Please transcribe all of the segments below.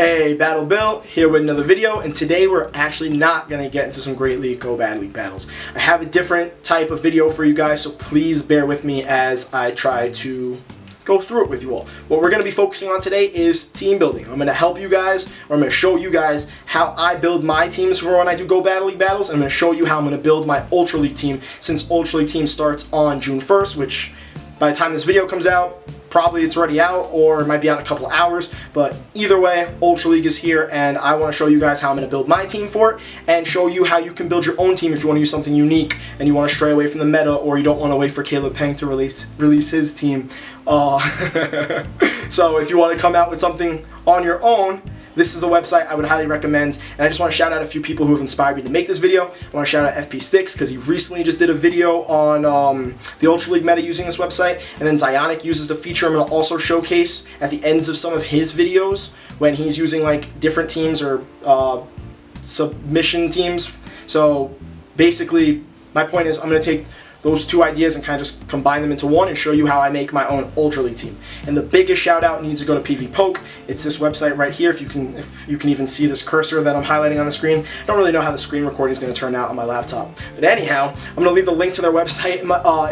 Hey, Battle Bill here with another video, and today we're actually not going to get into some Great League Go Bad League battles. I have a different type of video for you guys, so please bear with me as I try to go through it with you all. What we're going to be focusing on today is team building. I'm going to help you guys, or I'm going to show you guys how I build my teams for when I do Go Battle League battles, and I'm going to show you how I'm going to build my Ultra League team, since Ultra League team starts on June 1st, which by the time this video comes out, probably it's already out, or it might be out in a couple of hours, but either way, Ultra League is here, and I want to show you guys how I'm going to build my team for it, and show you how you can build your own team if you want to use something unique, and you want to stray away from the meta, or you don't want to wait for Caleb Peng to release his team. So if you want to come out with something on your own, this is a website I would highly recommend, and I just want to shout out a few people who have inspired me to make this video. I want to shout out FP Sticks, because he recently just did a video on the Ultra League meta using this website, and then Zionic uses the feature I'm going to also showcase at the ends of some of his videos when he's using like different teams or submission teams. So basically, my point is I'm going to take those two ideas and kind of just combine them into one and show you how I make my own Ultra League team. And the biggest shout out needs to go to PvPoke. It's this website right here. If you can even see this cursor that I'm highlighting on the screen. I don't really know how the screen recording is going to turn out on my laptop. But anyhow, I'm going to leave the link to their website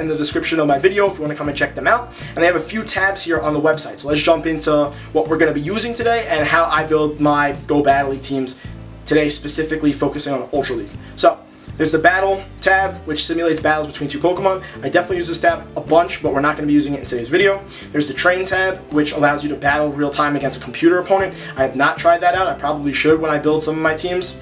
in the description of my video if you want to come and check them out. And they have a few tabs here on the website. So let's jump into what we're going to be using today and how I build my Go Battle League teams today, specifically focusing on Ultra League. So there's the Battle tab, which simulates battles between two Pokemon. I definitely use this tab a bunch, but we're not going to be using it in today's video. There's the Train tab, which allows you to battle real time against a computer opponent. I have not tried that out. I probably should when I build some of my teams.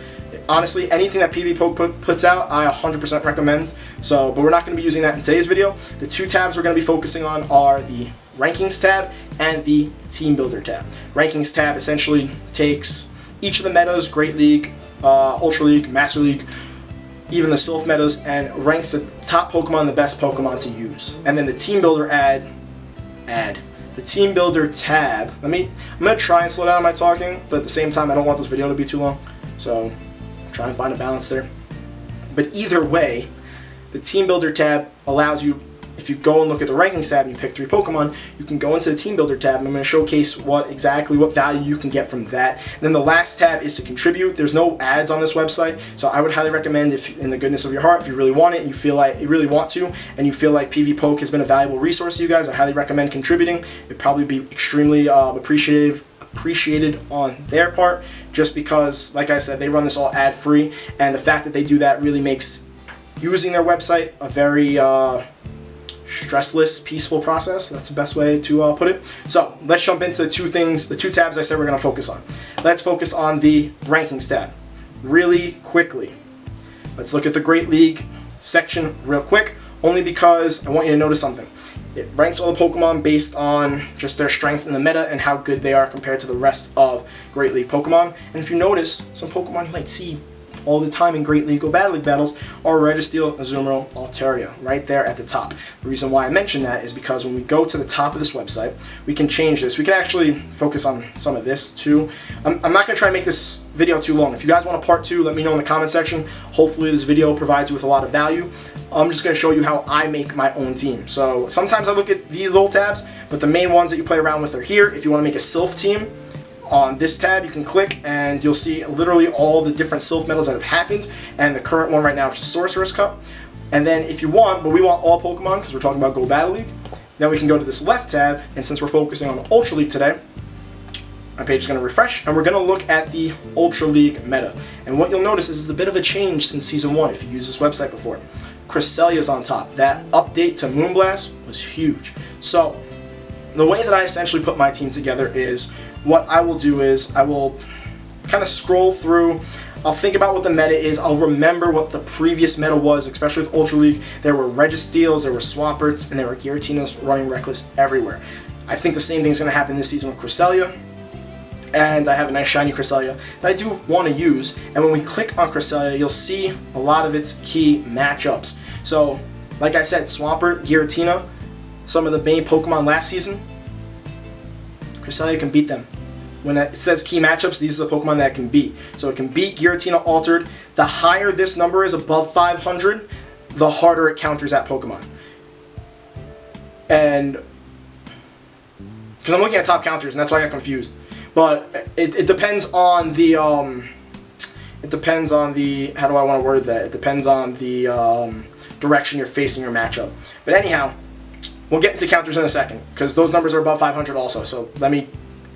Honestly, anything that PvPoke puts out, I 100% recommend. But we're not going to be using that in today's video. The two tabs we're going to be focusing on are the Rankings tab and the Team Builder tab. Rankings tab essentially takes each of the metas, Great League, Ultra League, Master League, even the Sylph metas, and ranks the top Pokemon, the best Pokemon to use. And then the Team Builder the Team Builder tab. I'm gonna try and slow down my talking, but at the same time I don't want this video to be too long, so try and find a balance there. But either way, the Team Builder tab allows you, if you go and look at the Rankings tab and you pick 3 Pokemon, you can go into the Team Builder tab, and I'm going to showcase what value you can get from that. And then the last tab is to contribute. There's no ads on this website, so I would highly recommend, if in the goodness of your heart, if you really want it and you feel like you really want to, and you feel like PvPoke has been a valuable resource to you guys, I highly recommend contributing. It'd probably be extremely appreciated on their part, just because, like I said, they run this all ad-free, and the fact that they do that really makes using their website a very stressless, peaceful process. That's the best way to put it. So let's jump into the two tabs I said we're going to focus on. Let's focus on the Rankings tab really quickly. Let's look at the Great League section real quick, only because I want you to notice something. It ranks all the Pokemon based on just their strength in the meta and how good they are compared to the rest of Great League Pokemon. And if you notice, some Pokemon you might see all the time in Great League or Battle League battles are Registeel, Azumarill, Altaria, right there at the top. The reason why I mention that is because when we go to the top of this website, we can change this. We can actually focus on some of this too. I'm not going to try and make this video too long. If you guys want a part 2, let me know in the comment section. Hopefully this video provides you with a lot of value. I'm just going to show you how I make my own team. So sometimes I look at these little tabs, but the main ones that you play around with are here. If you want to make a Sylph team, on this tab you can click and you'll see literally all the different Sylph medals that have happened, and the current one right now is the Sorcerer's Cup. And then if you want, but we want all Pokemon because we're talking about Go Battle League, then we can go to this left tab, and since we're focusing on Ultra League today, my page is going to refresh, and we're going to look at the Ultra League meta. And what you'll notice is a bit of a change since Season 1 if you used this website before. Cresselia's on top. That update to Moonblast was huge. So the way that I essentially put my team together is, what I will do is I will kind of scroll through. I'll think about what the meta is. I'll remember what the previous meta was, especially with Ultra League. There were Registeels, there were Swamperts, and there were Giratinas running reckless everywhere. I think the same thing's going to happen this season with Cresselia. And I have a nice shiny Cresselia that I do want to use. And when we click on Cresselia, you'll see a lot of its key matchups. So, like I said, Swampert, Giratina, some of the main Pokemon last season, Cresselia can beat them. When it says key matchups, these are the Pokemon that it can beat. So it can beat Giratina Altered. The higher this number is, above 500, the harder it counters that Pokemon. And because I'm looking at top counters, and that's why I got confused. But it depends on the how do I want to word that? It depends on the direction you're facing your matchup. But anyhow, we'll get into counters in a second, because those numbers are above 500 also, so let me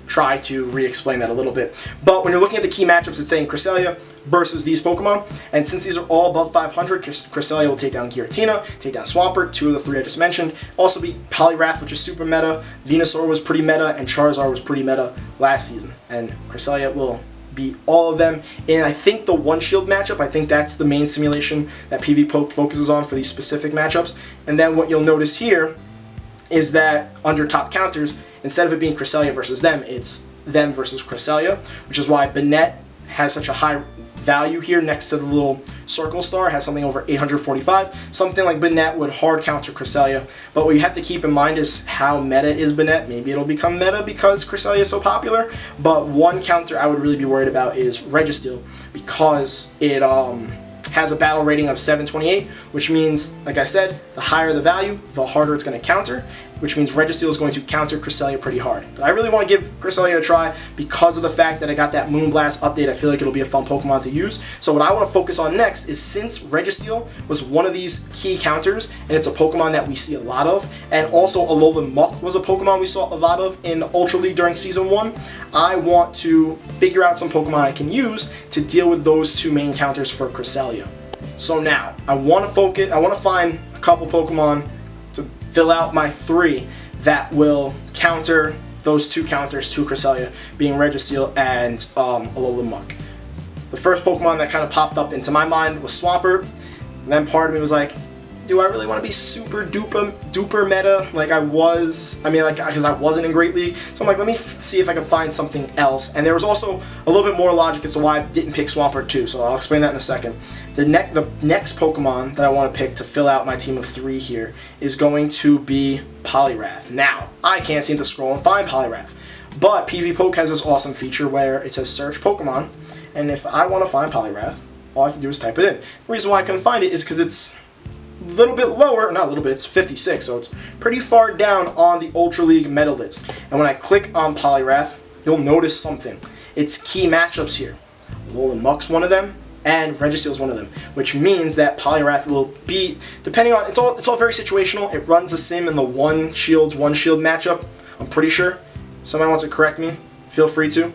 try to re-explain that a little bit. But when you're looking at the key matchups, it's saying Cresselia versus these Pokemon, and since these are all above 500, Cresselia will take down Giratina, take down Swampert, 2 of the 3 I just mentioned, also beat Poliwrath, which is super meta, Venusaur was pretty meta, and Charizard was pretty meta last season, and Cresselia will beat all of them. And I think the One Shield matchup, I think that's the main simulation that PvPoke focuses on for these specific matchups. And then what you'll notice here is that under top counters, instead of it being Cresselia versus them, it's them versus Cresselia, which is why Banette has such a high value here next to the little circle star, has something over 845. Something like Banette would hard counter Cresselia, but what you have to keep in mind is how meta is Banette. Maybe it'll become meta because Cresselia is so popular, but one counter I would really be worried about is Registeel, because it has a battle rating of 728, which means, like I said, the higher the value, the harder it's going to counter, which means Registeel is going to counter Cresselia pretty hard. But I really want to give Cresselia a try because of the fact that I got that Moonblast update. I feel like it'll be a fun Pokemon to use. So what I want to focus on next is, since Registeel was one of these key counters, and it's a Pokemon that we see a lot of, and also Alolan Muck was a Pokemon we saw a lot of in Ultra League during Season 1, I want to figure out some Pokemon I can use to deal with those two main counters for Cresselia. So now, I want to find a couple Pokemon to fill out my 3 that will counter those two counters to Cresselia, being Registeel and Alolan Muck. The first Pokemon that kind of popped up into my mind was Swampert, and then part of me was like, do I really want to be super duper meta like I was? I mean, like, because I wasn't in Great League. So I'm like, let me see if I can find something else. And there was also a little bit more logic as to why I didn't pick Swampert too, so I'll explain that in a second. The next Pokemon that I want to pick to fill out my team of 3 here is going to be Poliwrath. Now, I can't seem to scroll and find Poliwrath, but PvPoke has this awesome feature where it says search Pokemon, and if I want to find Poliwrath, all I have to do is type it in. The reason why I couldn't find it is because it's a little bit lower, not a little bit, it's 56, so it's pretty far down on the Ultra League meta list. And when I click on Poliwrath, you'll notice something. It's key matchups here. Alolan Muck's one of them, and Registeel's one of them, which means that Poliwrath will beat, depending on, it's all very situational. It runs the sim in the one shield matchup, I'm pretty sure. Somebody wants to correct me, feel free to.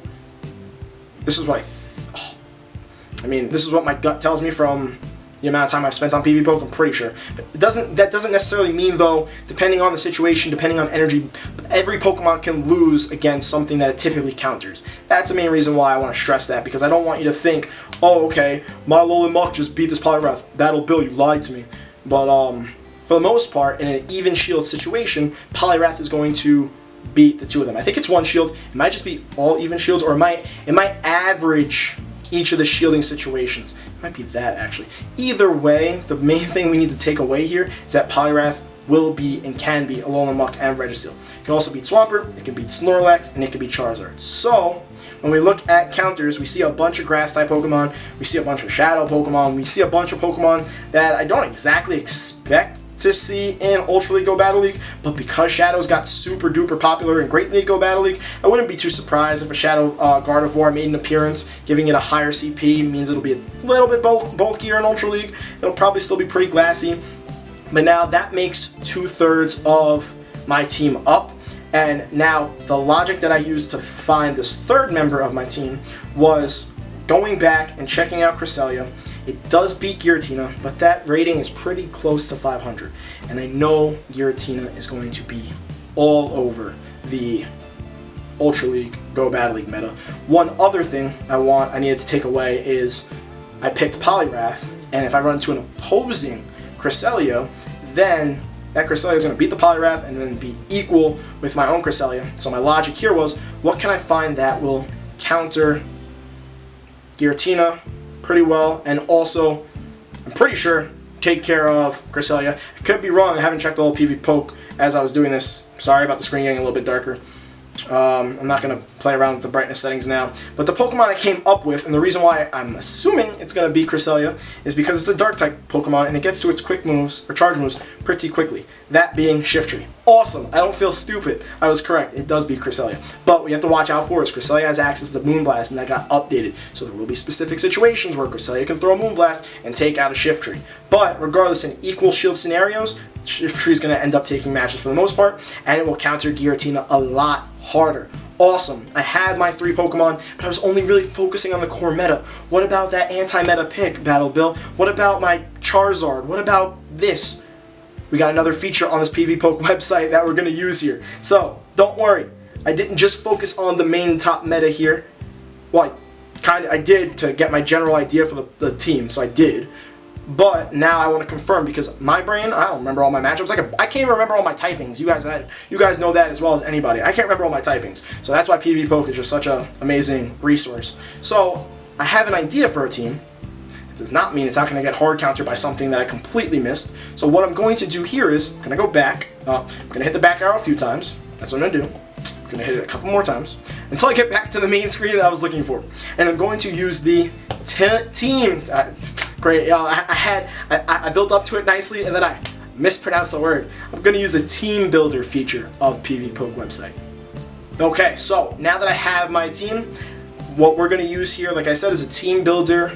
This is what this is what my gut tells me from the amount of time I've spent on PvPoke, I'm pretty sure. But that doesn't necessarily mean, though, depending on the situation, depending on energy, every Pokemon can lose against something that it typically counters. That's the main reason why I want to stress that, because I don't want you to think, oh, okay, my Alolan Muck just beat this Poliwrath. That'll Bill, you lied to me. But for the most part, in an even shield situation, Poliwrath is going to beat the two of them. I think it's one shield. It might just be all even shields, or it might average each of the shielding situations. It might be that, actually. Either way, the main thing we need to take away here is that Poliwrath will be and can be Alolan Muck and Registeel. It can also beat Swampert, it can beat Snorlax, and it can beat Charizard. So, when we look at counters, we see a bunch of Grass-type Pokemon, we see a bunch of Shadow Pokemon, we see a bunch of Pokemon that I don't exactly expect to see in Ultra League Go Battle League, but because Shadows got super duper popular in Great League Go Battle League, I wouldn't be too surprised if a Shadow Gardevoir made an appearance. Giving it a higher CP means it'll be a little bit bulkier in Ultra League. It'll probably still be pretty glassy, but now that makes 2/3 of my team up. And now the logic that I used to find this third member of my team was going back and checking out Cresselia. It does beat Giratina, but that rating is pretty close to 500. And I know Giratina is going to be all over the Ultra League Go Battle League meta. One other thing I needed to take away is I picked Poliwrath, and if I run into an opposing Cresselia, then that Cresselia is going to beat the Poliwrath and then be equal with my own Cresselia. So my logic here was, what can I find that will counter Giratina pretty well, and also, I'm pretty sure, take care of Cresselia. I could be wrong, I haven't checked all PvPoke as I was doing this. Sorry about the screen getting a little bit darker. I'm not going to play around with the brightness settings now. But the Pokemon I came up with, and the reason why I'm assuming it's going to be Cresselia, is because it's a Dark-type Pokemon, and it gets to its quick moves, or charge moves, pretty quickly. That being Shiftry. Awesome! I don't feel stupid. I was correct. It does beat Cresselia. But we have to watch out for is Cresselia has access to Moonblast, and that got updated. So there will be specific situations where Cresselia can throw a Moonblast and take out a Shiftry. But regardless, in equal shield scenarios, Shiftry is going to end up taking matches for the most part, and it will counter Giratina a lot harder. Awesome. I had my 3 Pokemon, but I was only really focusing on the core meta. What about that anti-meta pick, Battle Bill? What about my Charizard? What about this? We got another feature on this PvPoke website that we're going to use here. So, don't worry. I didn't just focus on the main top meta here. Well, I did to get my general idea for the team, so I did. But now I want to confirm, because my brain, I don't remember all my matchups. I can't even remember all my typings. You guys know that as well as anybody. I can't remember all my typings. So that's why PvPoke is just such an amazing resource. So I have an idea for a team. It does not mean it's not going to get hard countered by something that I completely missed. So what I'm going to do here is, I'm going to go back. I'm going to hit the back arrow a few times. That's what I'm going to do. I'm going to hit it a couple more times until I get back to the main screen that I was looking for. And I'm going to use the team... Great, I built up to it nicely, and then I mispronounced the word. I'm going to use the Team Builder feature of PvPoke website. Okay, so now that I have my team, what we're going to use here, like I said, is a Team Builder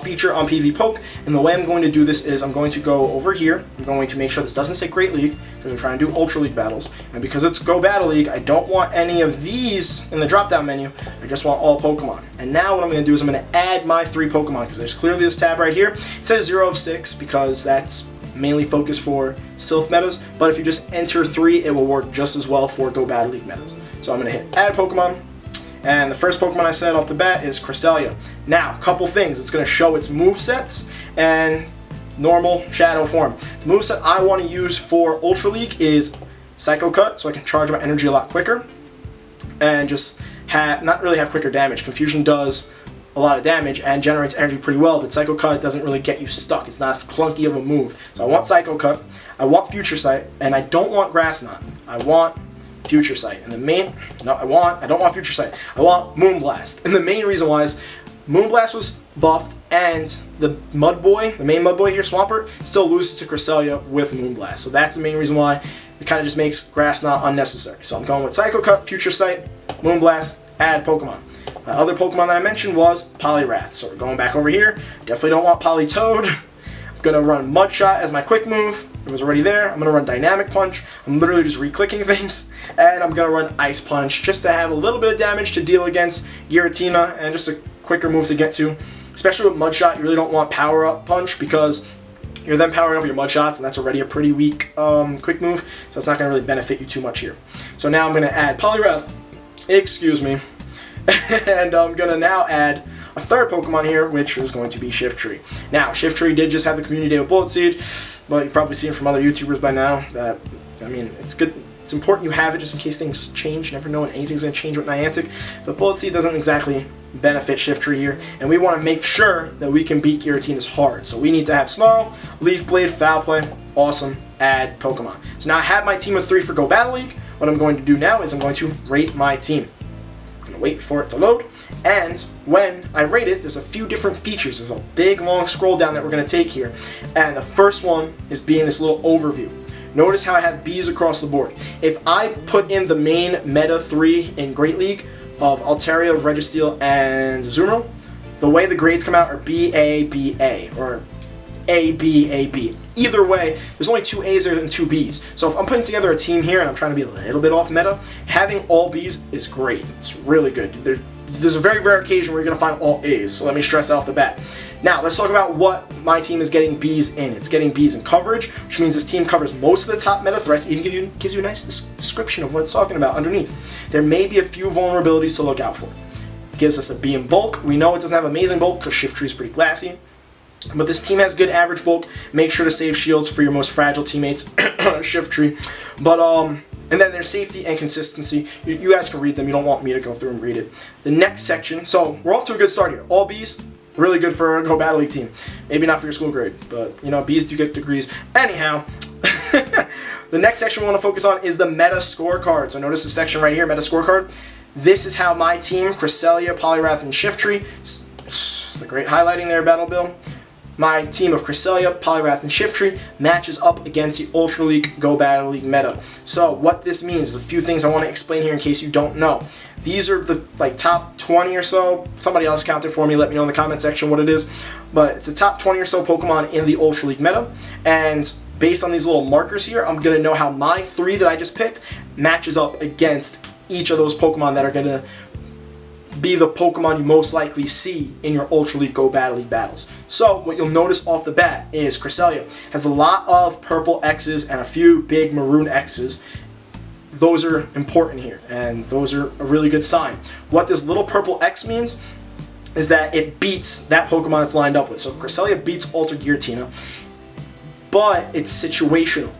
feature on PvPoke, and the way I'm going to do this is I'm going to go over here. I'm going to make sure this doesn't say Great League, because we're trying to do Ultra League battles, and because it's Go Battle League, I don't want any of these in the drop-down menu. I just want all Pokemon. And now what I'm going to do is I'm going to add my 3 Pokemon, because there's clearly this tab right here. It says 0 of 6, because that's mainly focused for Sylph metas, but if you just enter 3, it will work just as well for Go Battle League metas. So I'm going to hit Add Pokemon. And the first Pokemon I said off the bat is Cresselia. Now, a couple things. It's going to show its movesets and normal shadow form. The moveset I want to use for Ultra League is Psycho Cut, so I can charge my energy a lot quicker. And just not really have quicker damage. Confusion does a lot of damage and generates energy pretty well, but Psycho Cut doesn't really get you stuck. It's not as clunky of a move. So I want Psycho Cut, I want Future Sight, and I don't want Grass Knot. I want Future Sight. And the main, no, I don't want Future Sight. I want Moonblast. And the main reason why is Moonblast was buffed, and the main Mud Boy here, Swampert, still loses to Cresselia with Moonblast. So that's the main reason why it kind of just makes Grass Knot unnecessary. So I'm going with Psycho Cut, Future Sight, Moonblast, add Pokemon. My other Pokemon that I mentioned was Poliwrath. So we're going back over here. Definitely don't want Politoed. I'm going to run Mud Shot as my quick move. It was already there. I'm going to run Dynamic Punch. I'm literally just re-clicking things. And I'm going to run Ice Punch just to have a little bit of damage to deal against Giratina and just a quicker move to get to. Especially with Mud Shot, you really don't want Power Up Punch because you're then powering up your Mud Shots, and that's already a pretty weak quick move, so it's not going to really benefit you too much here. So now I'm going to add Poliwrath, excuse me, and I'm going to now add a third Pokemon here, which is going to be Shiftry. Now, Shiftry did just have the Community Day with Bullet Seed, but you've probably seen from other YouTubers by now that, I mean, it's good. It's important you have it just in case things change. You never know when anything's going to change with Niantic, but Bullet Seed doesn't exactly benefit Shiftry here, and we want to make sure that we can beat Giratina's hard. So we need to have Snarl, Leaf Blade, Foul Play, awesome, add Pokemon. So now I have my team of 3 for Go Battle League. What I'm going to do now is I'm going to rate my team. I'm going to wait for it to load, and when I rate it, there's a few different features. There's a big long scroll down that we're going to take here, and the first one is being this little overview. Notice how I have Bs across the board. If I put in the main meta 3 in Great League of Altaria, Registeel, and Azumarill, the way the grades come out are B, A, B, A, or A, B, A, B. Either way, there's only 2 A's and 2 B's. So if I'm putting together a team here and I'm trying to be a little bit off meta, having all B's is great. It's really good. There's a very rare occasion where you're going to find all A's, so let me stress that off the bat. Now, let's talk about what my team is getting B's in. It's getting B's in coverage, which means this team covers most of the top meta threats, even gives you a nice description of what it's talking about underneath. There may be a few vulnerabilities to look out for. It gives us a B in bulk. We know it doesn't have amazing bulk because Shiftry is pretty glassy. But this team has good average bulk. Make sure to save shields for your most fragile teammates, Shiftry. But, and then there's safety and consistency. You guys can read them. You don't want me to go through and read it. The next section, so we're off to a good start here. All B's, really good for a Go Battle League team. Maybe not for your school grade, but, you know, B's do get degrees. Anyhow, The next section we want to focus on is the meta scorecard. So notice this section right here, meta scorecard. This is how my team, Cresselia, Poliwrath, and Shiftry, the great highlighting there, Battle Bill. My team of Cresselia, Poliwrath, and Shiftry matches up against the Ultra League Go Battle League meta. So what this means is a few things I want to explain here in case you don't know. These are the top 20 or so. Somebody else count it for me. Let me know in the comment section what it is. But it's the top 20 or so Pokemon in the Ultra League meta. And based on these little markers here, I'm going to know how my 3 that I just picked matches up against each of those Pokemon that are going to be the Pokemon you most likely see in your Ultra League Go Battle League battles. So what you'll notice off the bat is Cresselia has a lot of purple X's and a few big maroon X's. Those are important here, and those are a really good sign. What this little purple X means is that it beats that Pokemon it's lined up with. So Cresselia beats Ultra Giratina, but it's situational.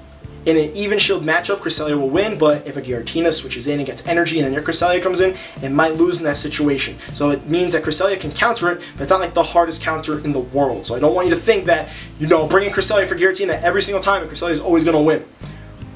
In an even shield matchup, Cresselia will win, but if a Giratina switches in and gets energy and then your Cresselia comes in, it might lose in that situation. So it means that Cresselia can counter it, but it's not like the hardest counter in the world. So I don't want you to think that, bringing Cresselia for Giratina every single time and Cresselia is always going to win.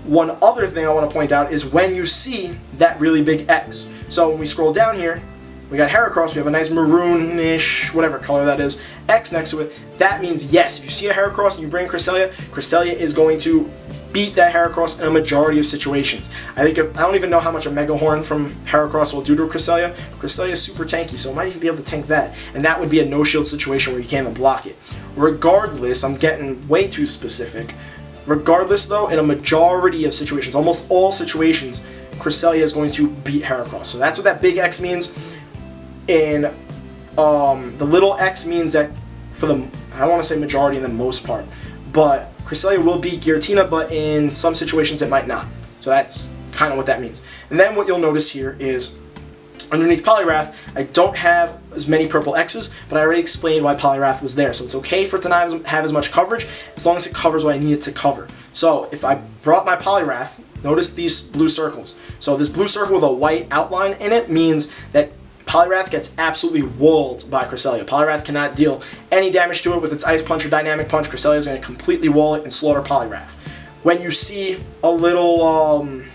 One other thing I want to point out is when you see that really big X. So when we scroll down here, we got Heracross, we have a nice maroonish, whatever color that is, X next to it. That means yes, if you see a Heracross and you bring Cresselia, Cresselia is going to beat that Heracross in a majority of situations. I don't even know how much a Mega Horn from Heracross will do to Cresselia, but Cresselia is super tanky, so it might even be able to tank that. And that would be a no-shield situation where you can't even block it. Regardless, I'm getting way too specific. Regardless, though, in a majority of situations, almost all situations, Cresselia is going to beat Heracross. So that's what that big X means. And the little X means that for the, I don't want to say majority in the most part, but Cresselia will beat Giratina, but in some situations it might not. So that's kind of what that means. And then what you'll notice here is underneath Poliwrath, I don't have as many purple X's, but I already explained why Poliwrath was there. So it's okay for it to not have as much coverage as long as it covers what I need it to cover. So if I brought my Poliwrath, notice these blue circles. So this blue circle with a white outline in it means that Poliwrath gets absolutely walled by Cresselia. Poliwrath cannot deal any damage to it with its Ice Punch or Dynamic Punch. Cresselia is going to completely wall it and slaughter Poliwrath. When you see a little, when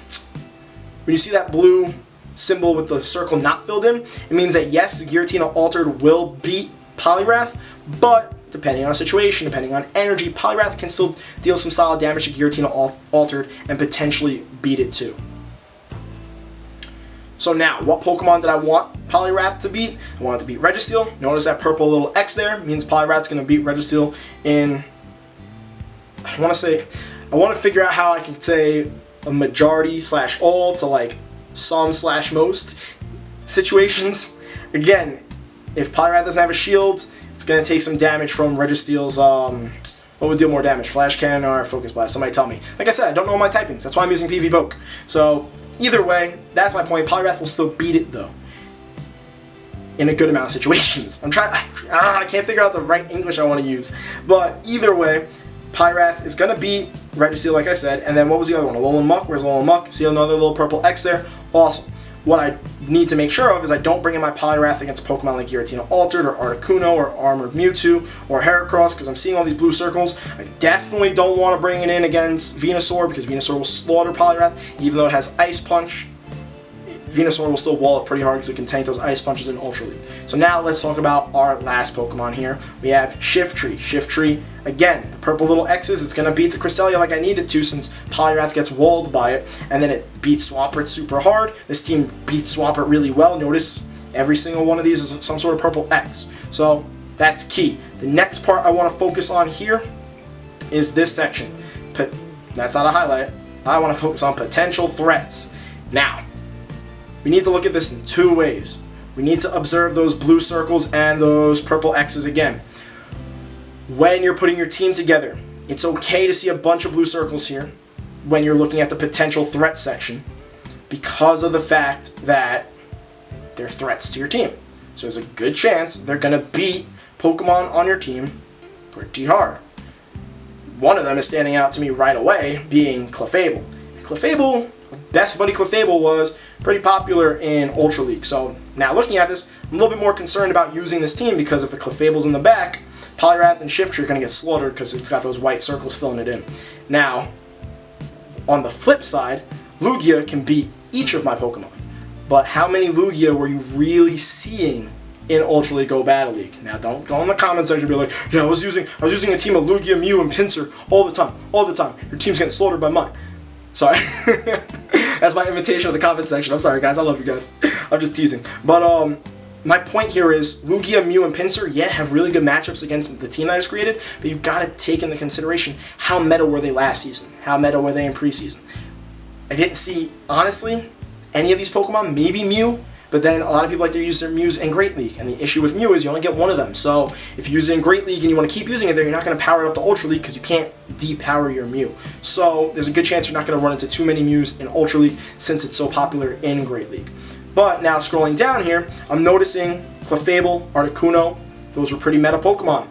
you see that blue symbol with the circle not filled in, it means that yes, the Giratina Altered will beat Poliwrath, but depending on the situation, depending on energy, Poliwrath can still deal some solid damage to Giratina Altered and potentially beat it too. So now, what Pokemon did I want Poliwrath to beat? I want it to beat Registeel. Notice that purple little X there means Poliwrath's going to beat Registeel in, I want to figure out how I can say a majority / all to like some / most situations. Again, if Poliwrath doesn't have a shield, it's going to take some damage from Registeel's, what would deal more damage, Flash Cannon or Focus Blast? Somebody tell me. Like I said, I don't know my typings. That's why I'm using PvPoke. So either way, that's my point. Poliwrath will still beat it though, in a good amount of situations. I can't figure out the right English I want to use. But either way, Poliwrath is going to beat Registeel, like I said. And then what was the other one? Alolan Muck. Where's Alolan Muck? See another little purple X there? Awesome. What I need to make sure of is I don't bring in my Poliwrath against Pokemon like Giratina Altered or Articuno or Armored Mewtwo or Heracross because I'm seeing all these blue circles. I definitely don't want to bring it in against Venusaur because Venusaur will slaughter Poliwrath even though it has Ice Punch. Venusaur will still wall it pretty hard because it can tank those Ice Punches in Ultra League. So now let's talk about our last Pokemon here. We have Shiftry. Shiftry, again, the purple little X's, it's going to beat the Cresselia like I need it to since Poliwrath gets walled by it. And then it beats Swampert super hard. This team beats Swampert really well. Notice every single one of these is some sort of purple X. So that's key. The next part I want to focus on here is this section. That's not a highlight. I want to focus on potential threats. Now, we need to look at this in two ways. We need to observe those blue circles and those purple X's again. When you're putting your team together, it's okay to see a bunch of blue circles here when you're looking at the potential threat section because of the fact that they're threats to your team. So there's a good chance they're going to beat Pokemon on your team pretty hard. One of them is standing out to me right away, being Clefable. Clefable, best buddy Clefable was pretty popular in Ultra League. So now looking at this, I'm a little bit more concerned about using this team because if the Clefable's in the back, Poliwrath and Shiftry are going to get slaughtered because it's got those white circles filling it in. Now, On the flip side, Lugia can beat each of my Pokemon. But how many Lugia were you really seeing in Ultra League Go Battle League? Now don't go in the comment section and be like, yeah, I was using a team of Lugia, Mew, and Pinsir all the time. Your team's getting slaughtered by mine. Sorry. That's my invitation of the comment section. I'm sorry, guys. I love you guys. I'm just teasing. But my point here is Lugia, Mew, and Pinsir, yeah, have really good matchups against the team that I just created, but you gotta take into consideration how meta were they last season? How meta were they in preseason? I didn't see, honestly, any of these Pokemon, maybe Mew, but then a lot of people like to use their Mews in Great League, and the issue with Mew is you only get one of them. So if you use it in Great League and you want to keep using it there, you're not going to power it up to Ultra League because you can't depower your Mew. So there's a good chance you're not going to run into too many Mews in Ultra League since it's so popular in Great League. But now scrolling down here, I'm noticing Clefable, Articuno, those were pretty meta Pokemon.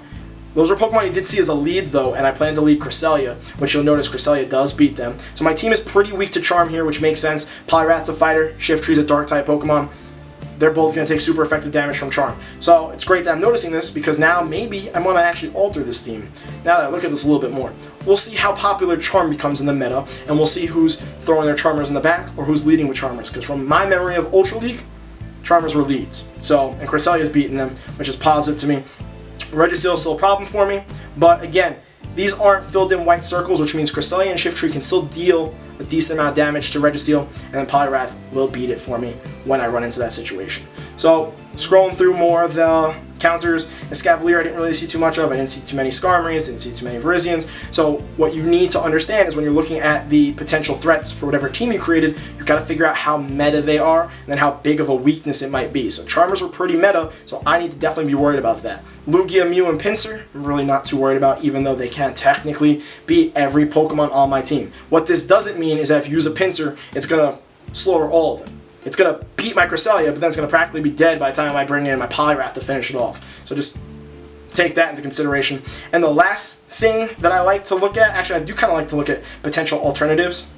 Those were Pokemon you did see as a lead though, and I plan to lead Cresselia, which you'll notice Cresselia does beat them. So my team is pretty weak to Charm here, which makes sense. Poliwrath's a fighter, Shiftry's a dark type Pokemon. They're both going to take super effective damage from Charm. So it's great that I'm noticing this because now maybe I'm going to actually alter this team. Now that I look at this a little bit more. We'll see how popular Charm becomes in the meta, and we'll see who's throwing their Charmers in the back or who's leading with Charmers. Because from my memory of Ultra League, Charmers were leads. So, and Cresselia's beating them, which is positive to me. Registeel is still a problem for me, but again, these aren't filled in white circles, which means Cresselia and Shiftry can still deal a decent amount of damage to Registeel, and then Poliwrath will beat it for me when I run into that situation. So, scrolling through more of the counters, Escavalier I didn't really see too much of. I didn't see too many Skarmories, didn't see too many Virizions. So what you need to understand is when you're looking at the potential threats for whatever team you created, you've got to figure out how meta they are and then how big of a weakness it might be. So Charmers were pretty meta, so I need to definitely be worried about that. Lugia, Mew, and Pinsir, I'm really not too worried about, even though they can't technically beat every Pokemon on my team. What this doesn't mean is that if you use a Pinsir, it's going to slaughter all of them. It's going to beat my Cresselia, but then it's going to practically be dead by the time I bring in my Poliwrath to finish it off. So just take that into consideration. And the last thing that I like to look at, actually I do kind of like to look at potential alternatives.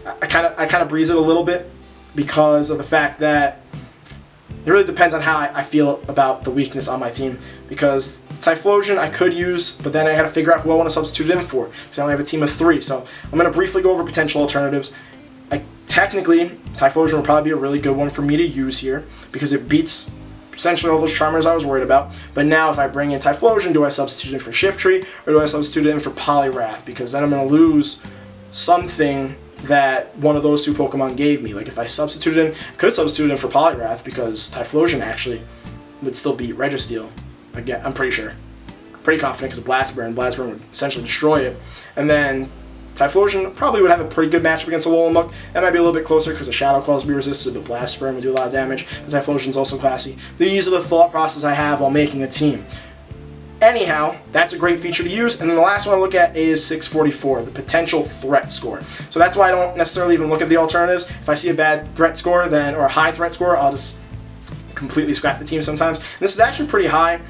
I kind of breeze it a little bit because of the fact that it really depends on how I feel about the weakness on my team. Because Typhlosion I could use, but then I got to figure out who I want to substitute it in for. Because I only have a team of 3. So I'm going to briefly go over potential alternatives. Technically, Typhlosion would probably be a really good one for me to use here because it beats essentially all those Charmers I was worried about. But now if I bring in Typhlosion, do I substitute in for Shiftry or do I substitute it in for Poliwrath? Because then I'm going to lose something that one of those two Pokemon gave me. Like if I substituted in, I could substitute in for Poliwrath because Typhlosion actually would still beat Registeel. Again, I'm pretty sure. Pretty confident because of Blast Burn. Blast Burn would essentially destroy it. And then Typhlosion probably would have a pretty good matchup against a Alolan. That might be a little bit closer because the Shadow Claws would be resisted, but Blast Burn would do a lot of damage. But Typhlosion's also classy. These are the thought process I have while making a team. Anyhow, that's a great feature to use. And then the last one I look at is 644, the potential threat score. So that's why I don't necessarily even look at the alternatives. If I see a bad threat score, or a high threat score, I'll just completely scrap the team sometimes. And this is actually pretty high.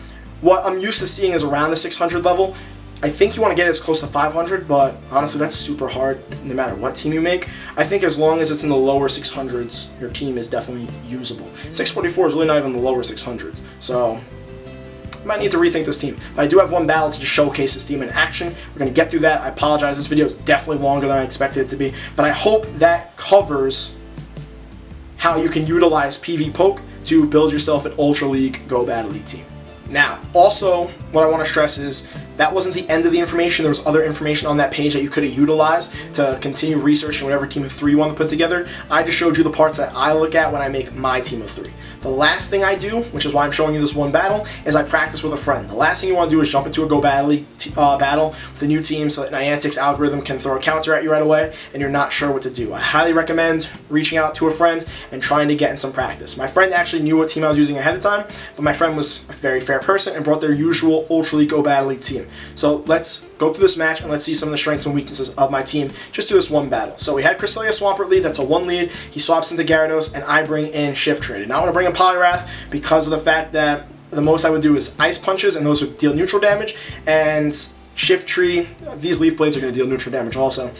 What I'm used to seeing is around the 600 level. I think you want to get it as close to 500, but honestly that's super hard no matter what team you make. I think as long as it's in the lower 600s, your team is definitely usable. 644 is really not even the lower 600s, so I might need to rethink this team. But I do have one battle to just showcase this team in action. We're going to get through that. I apologize, this video is definitely longer than I expected it to be, but I hope that covers how you can utilize PvPoke to build yourself an Ultra League Go Battle League team. Now, also, what I want to stress is that wasn't the end of the information. There was other information on that page that you could have utilized to continue researching whatever team of 3 you want to put together. I just showed you the parts that I look at when I make my team of 3. The last thing I do, which is why I'm showing you this one battle, is I practice with a friend. The last thing you want to do is jump into a Go Battle League battle with a new team so that Niantic's algorithm can throw a counter at you right away and you're not sure what to do. I highly recommend reaching out to a friend and trying to get in some practice. My friend actually knew what team I was using ahead of time, but my friend was a very fair person and brought their usual Ultra League Go Battle League team. So let's go through this match and let's see some of the strengths and weaknesses of my team. Just do this one battle. So we had Cresselia Swampert lead, that's a 1 lead. He swaps into Gyarados and I bring in Shiftry. Now I want to bring in Poliwrath because of the fact that the most I would do is Ice Punches and those would deal neutral damage, and Shiftry, these Leaf Blades are going to deal neutral damage also.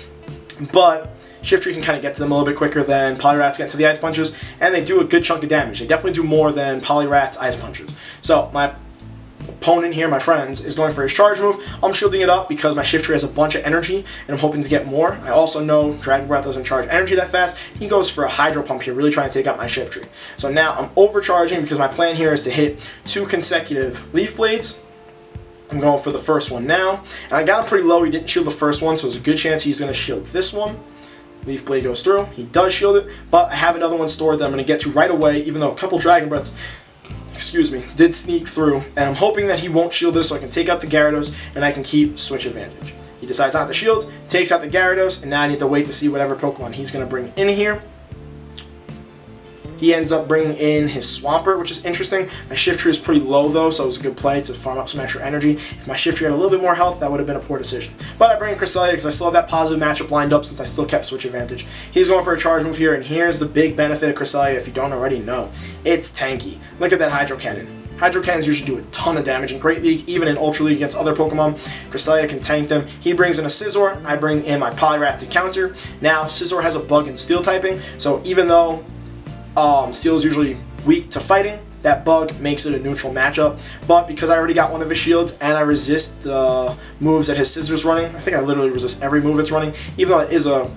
But Shiftry can kind of get to them a little bit quicker than Poliwrath's get to the Ice Punches, and they do a good chunk of damage. They definitely do more than Poliwrath's Ice Punches. So my opponent here, my friends, is going for his charge move. I'm shielding it up because my Shift Tree has a bunch of energy, and I'm hoping to get more. I also know Dragon Breath doesn't charge energy that fast. He goes for a Hydro Pump here, really trying to take out my Shift Tree. So now I'm overcharging because my plan here is to hit 2 consecutive Leaf Blades. I'm going for the first one now, and I got him pretty low. He didn't shield the first one, so there's a good chance he's going to shield this one. Leaf Blade goes through. He does shield it, but I have another one stored that I'm going to get to right away, even though a couple Dragon Breaths, did sneak through, and I'm hoping that he won't shield this so I can take out the Gyarados and I can keep switch advantage. He decides not to shield, takes out the Gyarados, and now I need to wait to see whatever Pokemon he's going to bring in here. He ends up bringing in his Swampert, which is interesting. My Shift Tree is pretty low though, so it was a good play to farm up some extra energy. If my Shift Tree had a little bit more health, that would have been a poor decision. But I bring in Cresselia because I still have that positive matchup lined up since I still kept switch advantage. He's going for a charge move here, and here's the big benefit of Cresselia if you don't already know. It's tanky. Look at that Hydro Cannon. Hydro Cannons usually do a ton of damage in Great League, even in Ultra League against other Pokemon. Cresselia can tank them. He brings in a Scizor. I bring in my Poliwrath to counter. Now, Scizor has a bug in Steel typing, so even though Steel is usually weak to fighting, that bug makes it a neutral matchup. But because I already got one of his shields and I resist the moves that his Scissor's running, I think I literally resist every move it's running, even though it is a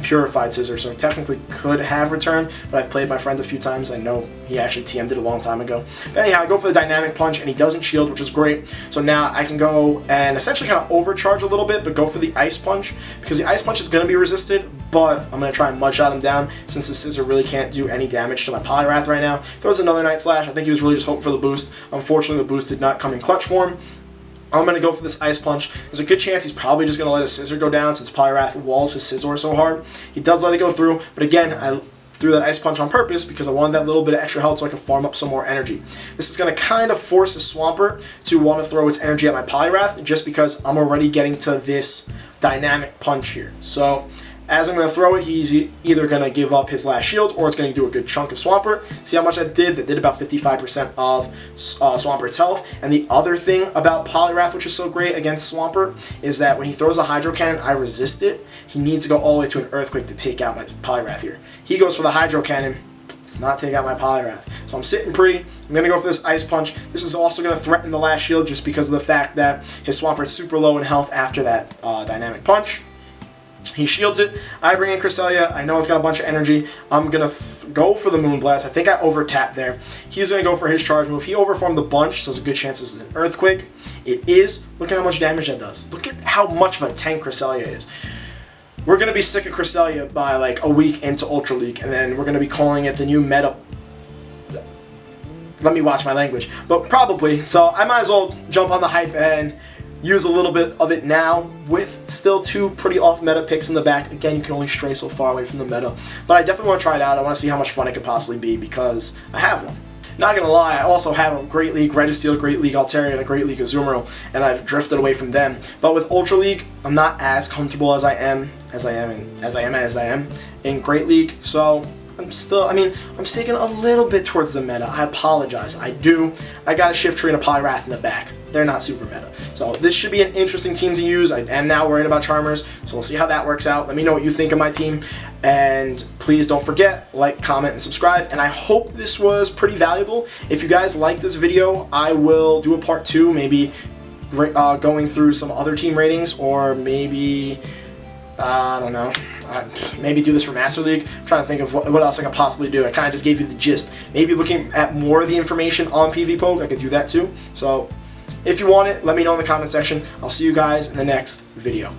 purified Scissor, so it technically could have returned, but I've played my friend a few times. I know he actually TM'd it a long time ago. But anyhow, I go for the Dynamic Punch, and he doesn't shield, which is great. So now I can go and essentially kind of overcharge a little bit, but go for the Ice Punch, because the Ice Punch is going to be resisted, but I'm going to try and Mudshot him down, since the Scissor really can't do any damage to my Poliwrath right now. Throws another Night Slash. I think he was really just hoping for the boost. Unfortunately, the boost did not come in clutch form. I'm going to go for this Ice Punch. There's a good chance he's probably just going to let his Scissor go down since Poliwrath walls his Scizor so hard. He does let it go through, but again, I threw that Ice Punch on purpose because I wanted that little bit of extra health so I could farm up some more energy. This is going to kind of force his Swampert to want to throw its energy at my Poliwrath just because I'm already getting to this Dynamic Punch here. So as I'm going to throw it, he's either going to give up his last shield or it's going to do a good chunk of Swampert. See how much that did? That did about 55% of Swampert's health. And the other thing about Poliwrath, which is so great against Swampert, is that when he throws a Hydro Cannon, I resist it. He needs to go all the way to an Earthquake to take out my Poliwrath here. He goes for the Hydro Cannon, does not take out my Poliwrath. So I'm sitting pretty. I'm going to go for this Ice Punch. This is also going to threaten the last shield just because of the fact that his Swampert's super low in health after that Dynamic Punch. He shields it. I bring in Cresselia. I know it's got a bunch of energy. I'm going to go for the Moonblast. I think I over-tapped there. He's going to go for his charge move. He overformed the bunch, so there's a good chance this is an Earthquake. It is. Look at how much damage that does. Look at how much of a tank Cresselia is. We're going to be sick of Cresselia by like a week into Ultra League, and then we're going to be calling it the new meta. Let me watch my language. But probably. So I might as well jump on the hype and use a little bit of it now with still 2 pretty off-meta picks in the back. Again, you can only stray so far away from the meta. But I definitely want to try it out. I want to see how much fun it could possibly be because I have one. Not gonna lie, I also have a Great League Registeel, Great League Altaria, and a Great League Azumarill, and I've drifted away from them. But with Ultra League, I'm not as comfortable as I am in Great League. So I'm sticking a little bit towards the meta. I apologize. I got a Shift Tree and a Poliwrath in the back. They're not super meta. So this should be an interesting team to use. I am now worried about Charmers, so we'll see how that works out. Let me know what you think of my team. And please don't forget, like, comment, and subscribe. And I hope this was pretty valuable. If you guys like this video, I will do a part 2, maybe going through some other team ratings, or maybe, I don't know, maybe do this for Master League. I'm trying to think of what else I could possibly do. I kind of just gave you the gist. Maybe looking at more of the information on PvPoke, I could do that too. So if you want it, let me know in the comment section. I'll see you guys in the next video.